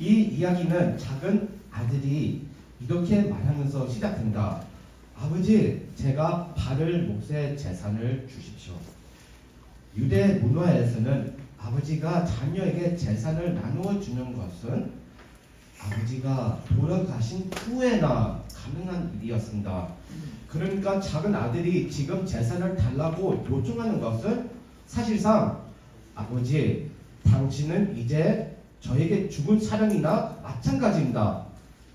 이 이야기는 작은 아들이 이렇게 말하면서 시작된다. 아버지, 제가 바를 몫의 재산을 주십시오. 유대 문화에서는 아버지가 자녀에게 재산을 나누어 주는 것은 아버지가 돌아가신 후에나 가능한 일이었습니다. 그러니까 작은 아들이 지금 재산을 달라고 요청하는 것은 사실상 아버지, 당신은 이제 저에게 죽은 사람이나 마찬가지입니다.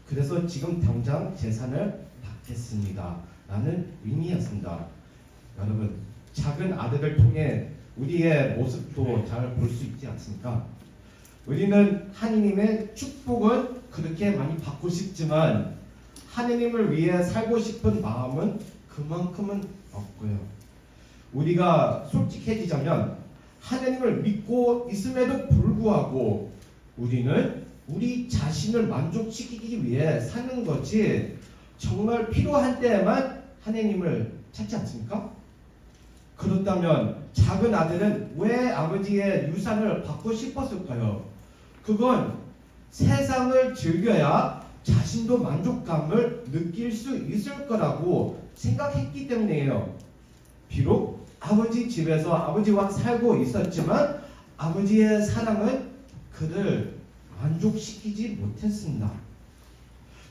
그래서 지금 당장 재산을 받겠습니다. 라는 의미였습니다. 여러분, 작은 아들을 통해 우리의 모습도 잘 볼 수 있지 않습니까? 우리는 하느님의 축복은 그렇게 많이 받고 싶지만 하느님을 위해 살고 싶은 마음은 그만큼은 없고요. 우리가 솔직해지자면 하느님을 믿고 있음에도 불구하고 우리는 우리 자신을 만족시키기 위해 사는 거지 정말 필요한 때에만 하느님을 찾지 않습니까? 그렇다면 작은 아들은 왜 아버지의 유산을 받고 싶었을까요? 그건 세상을 즐겨야 자신도 만족감을 느낄 수 있을 거라고 생각했기 때문이에요. 비록 아버지 집에서 아버지와 살고 있었지만 아버지의 사랑은 그를 만족시키지 못했습니다.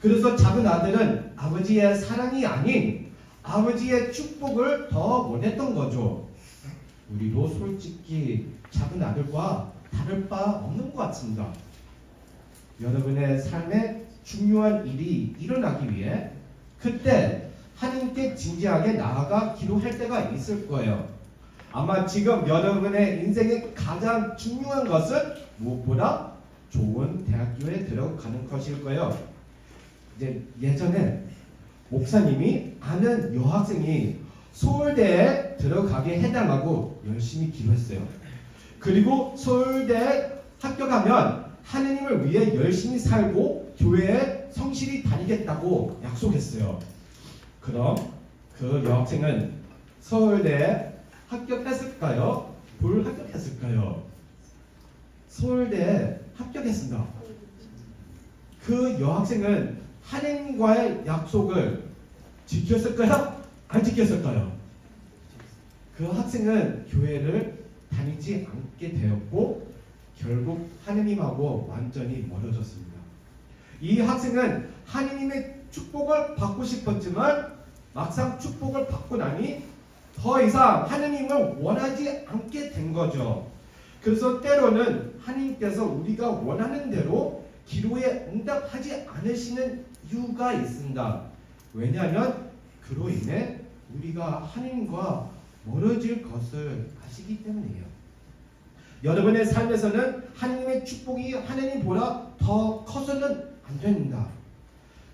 그래서 작은 아들은 아버지의 사랑이 아닌 아버지의 축복을 더 원했던 거죠. 우리도 솔직히 작은 아들과 다를 바 없는 것 같습니다. 여러분의 삶에 중요한 일이 일어나기 위해 그때 하나님께 진지하게 나아가 기도할 때가 있을 거예요. 아마 지금 여러분의 인생의 가장 중요한 것은 무엇보다 좋은 대학교에 들어가는 것일 거예요. 이제 예전에 목사님이 아는 여학생이 서울대에 들어가게 해달라고 열심히 기도했어요. 그리고 서울대에 합격하면 하느님을 위해 열심히 살고 교회에 성실히 다니겠다고 약속했어요. 그럼 그 여학생은 서울대에 합격했을까요? 불합격했을까요? 서울대에 합격했습니다. 그 여학생은 하느님과의 약속을 지켰을까요? 안 지켰을까요? 그 학생은 교회를 다니지 않게 되었고 결국 하느님하고 완전히 멀어졌습니다. 이 학생은 하느님의 축복을 받고 싶었지만 막상 축복을 받고 나니 더 이상 하느님을 원하지 않게 된 거죠. 그래서 때로는 하느님께서 우리가 원하는 대로 기도에 응답하지 않으시는 이유가 있습니다. 왜냐하면 그로 인해 우리가 하느님과 멀어질 것을 아시기 때문이에요. 여러분의 삶에서는 하느님의 축복이 하느님보다 더 커서는 안 됩니다.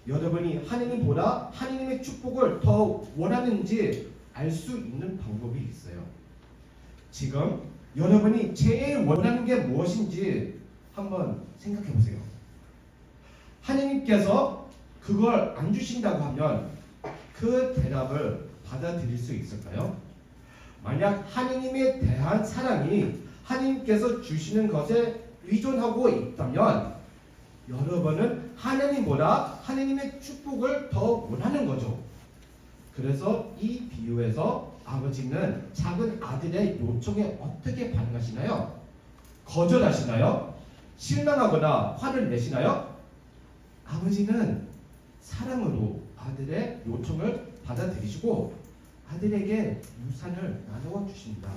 여러분이 하느님보다 하느님의 축복을 더 원하는지 알 수 있는 방법이 있어요. 지금 여러분이 제일 원하는 게 무엇인지 한번 생각해 보세요. 하느님께서 그걸 안 주신다고 하면 그 대답을 받아들일 수 있을까요? 만약 하느님에 대한 사랑이 하느님께서 주시는 것에 의존하고 있다면 여러분은 하느님보다 하느님의 축복을 더 원하는 거죠. 그래서 이 비유에서 아버지는 작은 아들의 요청에 어떻게 반응하시나요? 거절하시나요? 실망하거나 화를 내시나요? 아버지는 사랑으로 아들의 요청을 받아들이시고 아들에게 유산을 나누어 주십니다.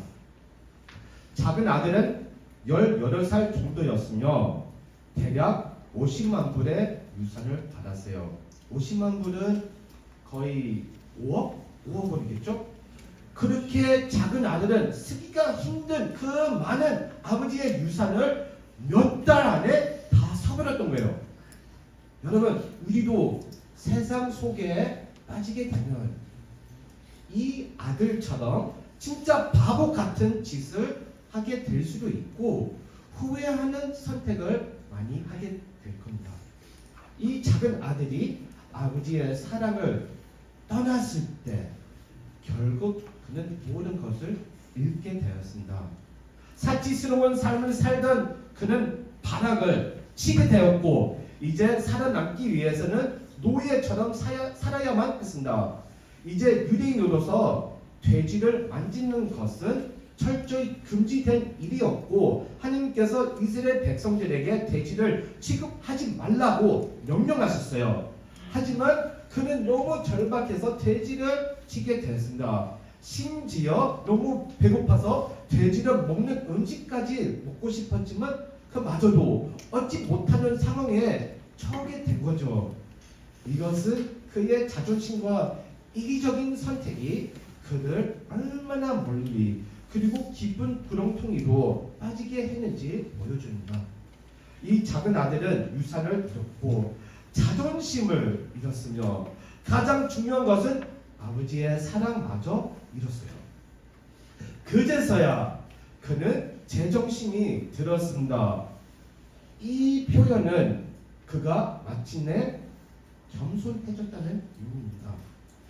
작은 아들은 18살 정도였으며 대략 50만 불의 유산을 받았어요. 50만 불은 거의 5억? 5억 원이겠죠? 그렇게 작은 아들은 쓰기가 힘든 그 많은 아버지의 유산을 몇 달 안에 다 사버렸던 거예요. 여러분, 우리도 세상 속에 빠지게 되면 이 아들처럼 진짜 바보 같은 짓을 하게 될 수도 있고 후회하는 선택을 많이 하게 될 겁니다. 이 작은 아들이 아버지의 사랑을 떠났을 때 결국 그는 모든 것을 잃게 되었습니다. 사치스러운 삶을 살던 그는 발악을 치게 되었고 이제 살아남기 위해서는 노예처럼 살아야만 했습니다. 이제 유대인으로서 돼지를 만지는 것은 철저히 금지된 일이었고 하나님께서 이스라엘 백성들에게 돼지를 취급하지 말라고 명령하셨어요. 하지만 그는 너무 절박해서 돼지를 치게 됐습니다. 심지어 너무 배고파서 돼지를 먹는 음식까지 먹고 싶었지만 그마저도 얻지 못하는 상황에 처하게 된 거죠. 이것은 그의 자존심과 이기적인 선택이 그를 얼마나 멀리 그리고 깊은 구렁텅이로 빠지게 했는지 보여줍니다. 이 작은 아들은 유산을 잃었고 자존심을 잃었으며 가장 중요한 것은 아버지의 사랑마저 잃었어요. 그제서야 그는 제정신이 들었습니다. 이 표현은 그가 마침내 겸손해졌다는 의미입니다.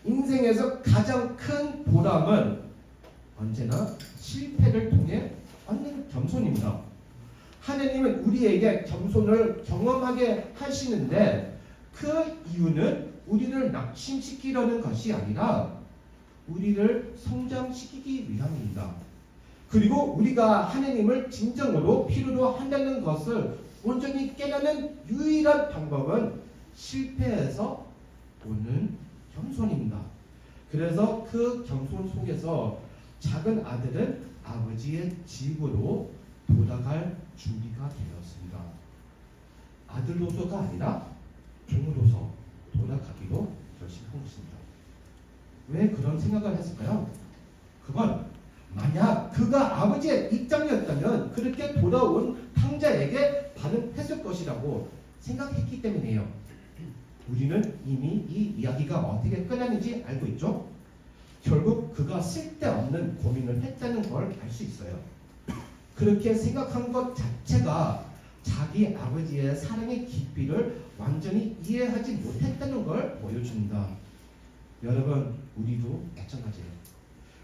인생에서 가장 큰 보람은 언제나 실패를 통해 얻는 겸손입니다. 하나님은 우리에게 겸손을 경험하게 하시는데 그 이유는 우리를 낙심시키려는 것이 아니라 우리를 성장시키기 위함입니다. 그리고 우리가 하나님을 진정으로 필요로 한다는 것을 온전히 깨닫는 유일한 방법은 실패에서 오는 겸손입니다. 그래서 그 겸손 속에서 작은 아들은 아버지의 집으로 돌아갈 준비가 되었습니다. 아들로서가 아니라 종으로서 돌아가기로 결심한 것입니다. 왜 그런 생각을 했을까요? 그건 만약 그가 아버지의 입장이었다면 그렇게 돌아온 탕자에게 반응했을 것이라고 생각했기 때문이에요. 우리는 이미 이 이야기가 어떻게 끝나는지 알고 있죠? 결국 그가 쓸데없는 고민을 했다는 걸 알 수 있어요. 그렇게 생각한 것 자체가 자기 아버지의 사랑의 깊이를 완전히 이해하지 못했다는 걸 보여줍니다. 여러분, 우리도 마찬가지예요.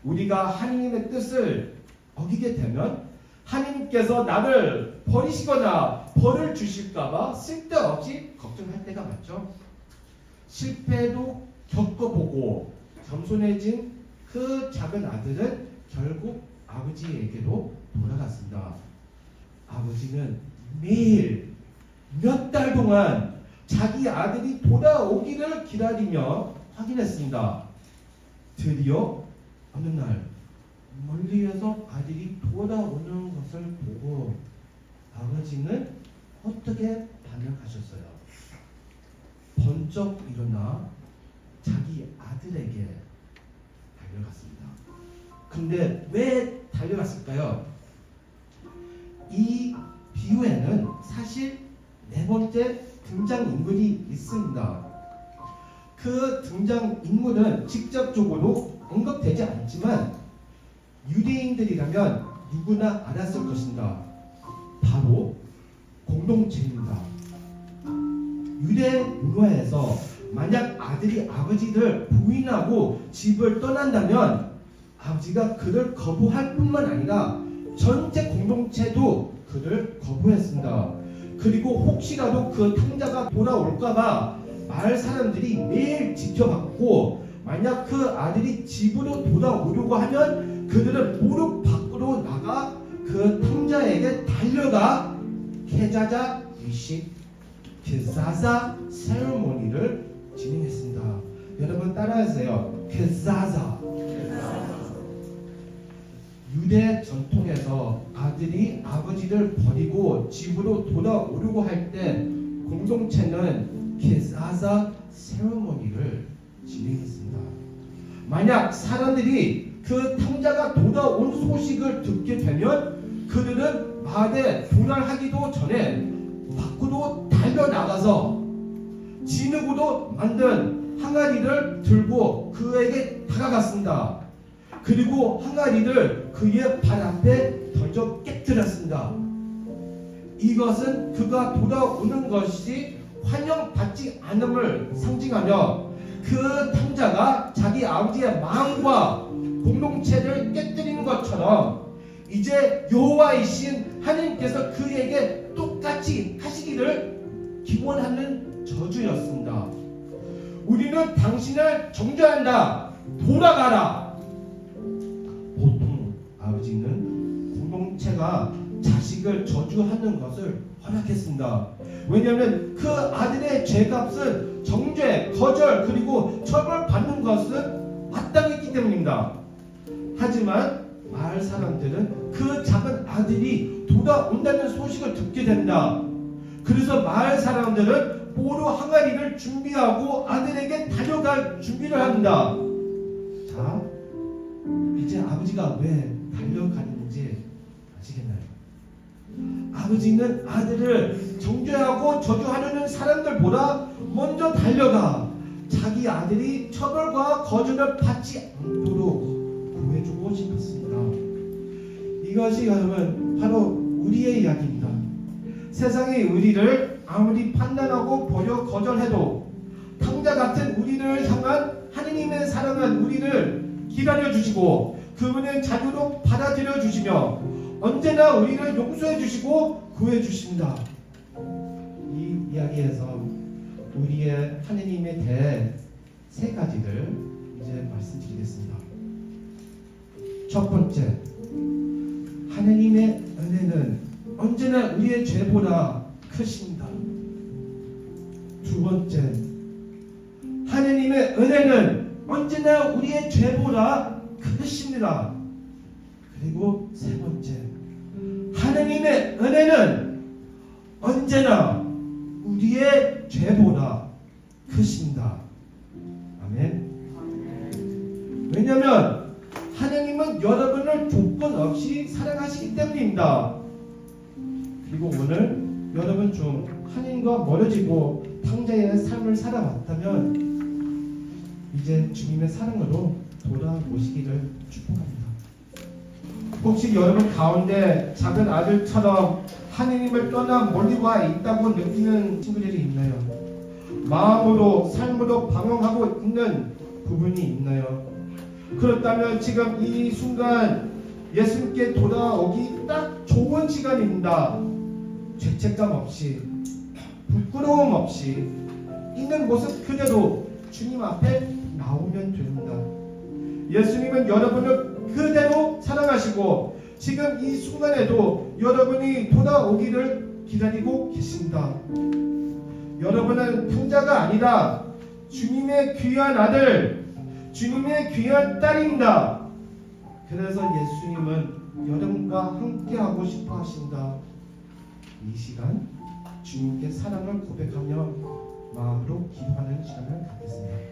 우리가 하나님의 뜻을 어기게 되면 하나님께서 나를 버리시거나 벌을 주실까봐 쓸데없이 걱정할 때가 많죠. 실패도 겪어보고 겸손해진 그 작은 아들은 결국 아버지에게로 돌아갔습니다. 아버지는 매일 몇 달 동안 자기 아들이 돌아오기를 기다리며 확인했습니다. 드디어 어느 날 멀리에서 아들이 돌아오는 것을 보고 아버지는 어떻게 반응하셨어요? 번쩍 일어나 자기 아들에게 달려갔습니다. 근데 왜 달려갔을까요? 이 비유에는 사실 네 번째 등장인물이 있습니다. 그 등장인물은 직접적으로 언급되지 않지만 유대인들이라면 누구나 알았을 것입니다. 바로 공동체입니다. 유대 문화에서 만약 아들이 아버지를 부인하고 집을 떠난다면 아버지가 그를 거부할 뿐만 아니라 전체 공동체도 그를 거부했습니다. 그리고 혹시라도 그 탕자가 돌아올까봐 마을 사람들이 매일 지켜봤고 만약 그 아들이 집으로 돌아오려고 하면 그들은 무릎 밖으로 나가 그 탕자에게 달려가 케자자 위식 케자자 세레모니를 진행했습니다. 여러분 따라하세요. 케자자. 유대 전통에서 아들이 아버지를 버리고 집으로 돌아오려고 할 때 공동체는 케자자 세레모니를 진행했습니다. 만약 사람들이 그 탕자가 돌아온 소식을 듣게 되면 그들은 마을에 도달하기도 전에 밖으로 달려나가서 진흙으로 만든 항아리를 들고 그에게 다가갔습니다. 그리고 항아리를 그의 발 앞에 던져 깨뜨렸습니다. 이것은 그가 돌아오는 것이 환영받지 않음을 상징하며 그 탕자가 자기 아버지의 마음과 공동체를 깨뜨리는 것처럼 이제 여호와이신 하나님께서 그에게 똑같이 하시기를 기원하는 저주였습니다. 우리는 당신을 정죄한다. 돌아가라. 보통 아버지는 공동체가 자식을 저주하는 것을 허락했습니다. 왜냐하면 그 아들의 죄값은 정죄, 거절 그리고 처벌받는 것은 마땅했기 때문입니다. 하지만 마을 사람들은 그 작은 아들이 돌아온다는 소식을 듣게 된다. 그래서 마을 사람들은 포로 항아리를 준비하고 아들에게 달려갈 준비를 합니다. 자, 이제 아버지가 왜 달려가는지 아시겠나요? 아버지는 아들을 정죄하고 저주하려는 사람들보다 먼저 달려가 자기 아들이 처벌과 거절을 받지 않도록 구해주고 싶었습니다. 이것이 여러분 바로 우리의 이야기입니다. 세상의 우리를 아무리 판단하고 버려 거절해도 탕자 같은 우리를 향한 하느님의 사랑은 우리를 기다려주시고 그분의 자유로 받아들여 주시며 언제나 우리를 용서해 주시고 구해 주십니다. 이 이야기에서 우리의 하느님에 대해 세 가지를 이제 말씀드리겠습니다. 첫 번째, 하느님의 은혜는 언제나 우리의 죄보다 크십니다. 두 번째, 하느님의 은혜는 언제나 우리의 죄보다 크십니다. 그리고 세 번째, 하느님의 은혜는 언제나 우리의 죄보다 크십니다. 아멘. 왜냐하면 하느님은 여러분을 조건 없이 사랑하시기 때문입니다. 그리고 오늘 여러분 중 하느님과 멀어지고 탕자의 삶을 살아왔다면 이제 주님의 사랑으로 돌아오시기를 축복합니다. 혹시 여러분 가운데 작은 아들처럼 하느님을 떠나 멀리 와 있다고 느끼는 친구들이 있나요? 마음으로 삶으로 방황하고 있는 부분이 있나요? 그렇다면 지금 이 순간 예수님께 돌아오기 딱 좋은 시간입니다. 죄책감 없이 부끄러움 없이 있는 모습 그대로 주님 앞에 나오면 됩니다. 예수님은 여러분을 그대로 사랑하시고 지금 이 순간에도 여러분이 돌아오기를 기다리고 계십니다. 여러분은 탕자가 아니라 주님의 귀한 아들, 주님의 귀한 딸입니다. 그래서 예수님은 여러분과 함께하고 싶어 하신다. 이 시간 주님께 사랑을 고백하며 마음으로 기도하는